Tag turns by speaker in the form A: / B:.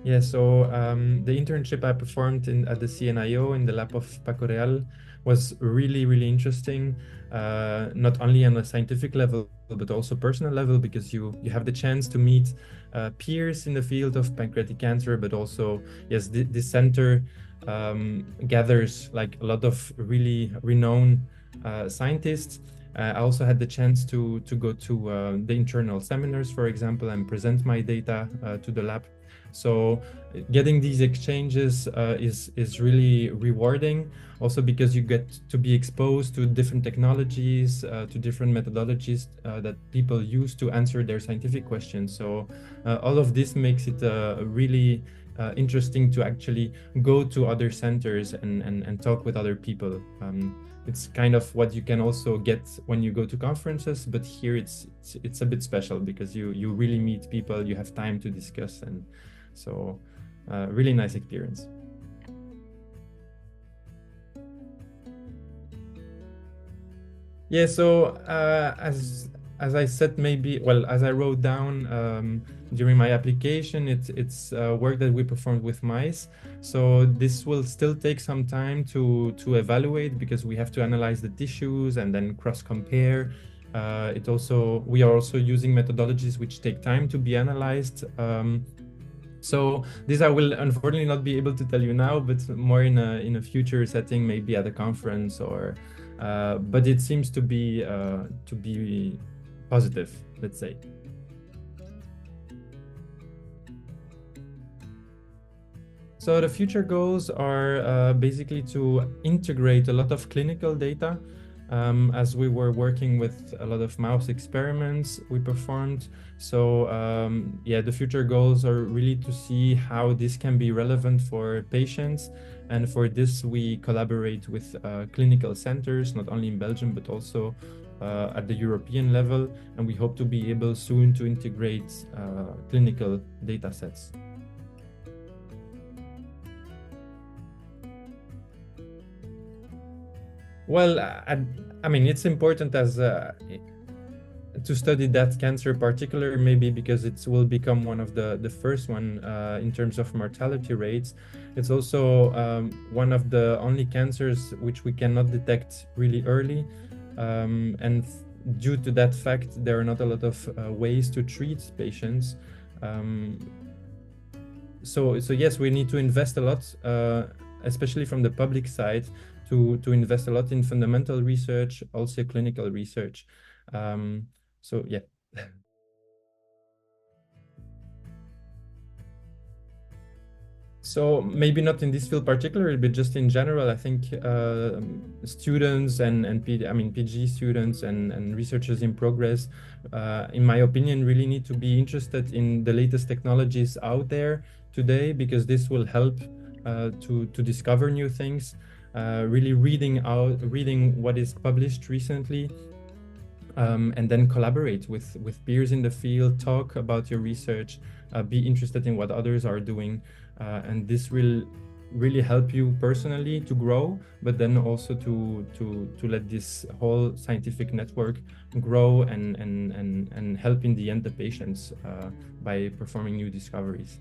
A: Yeah, so the internship I performed at the CNIO in the lab of Pancreatic was really, really interesting, not only on a scientific level, but also personal level, because you have the chance to meet peers in the field of pancreatic cancer, but also, yes, this center gathers like a lot of really renowned scientists. I also had the chance to go to the internal seminars, for example, and present my data to the lab. So getting these exchanges is really rewarding, also because you get to be exposed to different technologies, to different methodologies that people use to answer their scientific questions. So all of this makes it really interesting to actually go to other centers and talk with other people. It's kind of what you can also get when you go to conferences, but here it's a bit special because you really meet people, you have time to discuss, and so really nice experience. Yeah, so as I said, maybe, well, as I wrote down during my application, it's work that we performed with mice. So this will still take some time to evaluate, because we have to analyze the tissues and then cross compare. We are also using methodologies which take time to be analyzed. So this I will unfortunately not be able to tell you now, but more in a future setting, maybe at a conference or. But it seems to be positive, let's say. So the future goals are basically to integrate a lot of clinical data. As we were working with a lot of mouse experiments we performed. So yeah, the future goals are really to see how this can be relevant for patients. And for this, we collaborate with clinical centers, not only in Belgium, but also at the European level. And we hope to be able soon to integrate clinical data sets. Well, I mean, it's important as to study that cancer particular, maybe because it will become one of the first one in terms of mortality rates. It's also one of the only cancers which we cannot detect really early. And due to that fact, there are not a lot of ways to treat patients. So yes, we need to invest a lot, especially from the public side, to invest a lot in fundamental research, also clinical research. So yeah. So maybe not in this field particularly, but just in general, I think students and PG students and researchers in progress, in my opinion, really need to be interested in the latest technologies out there today, because this will help to discover new things. Really reading what is published recently. And then collaborate with peers in the field, talk about your research, be interested in what others are doing, and this will really help you personally to grow, but then also to let this whole scientific network grow and help in the end the patients by performing new discoveries.